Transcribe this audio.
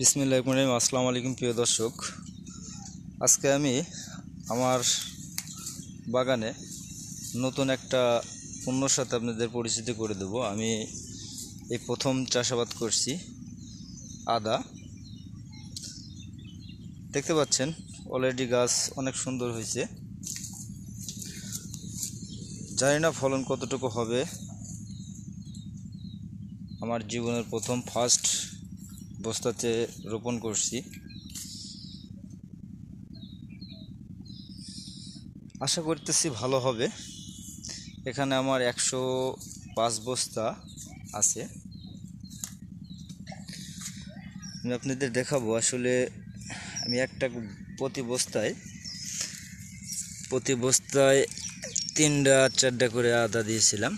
বিসমিল্লাহির রহমানির রহিম। আসসালামু আলাইকুম প্রিয় দর্শক, আজকে আমি আমার বাগানে নতুন একটা পণ্যর সাথে আপনাদের পরিচিতি করে দেব। আমি এই প্রথম চাষাবাদ করছি আদা। দেখতে পাচ্ছেন অলরেডি গাছ অনেক সুন্দর হয়েছে। জানি না ফলন কতটুকু হবে। আমার জীবনের প্রথম ফার্স্ট বস্তাতে রোপণ করছি। আশা করতেছি ভালো হবে। এখানে আমার 105 বস্তা আছে। আমি আপনাদের দেখাবো। আসলে আমি প্রতি বস্তায় 3টা 4টা করে আদা দিয়েছিলাম।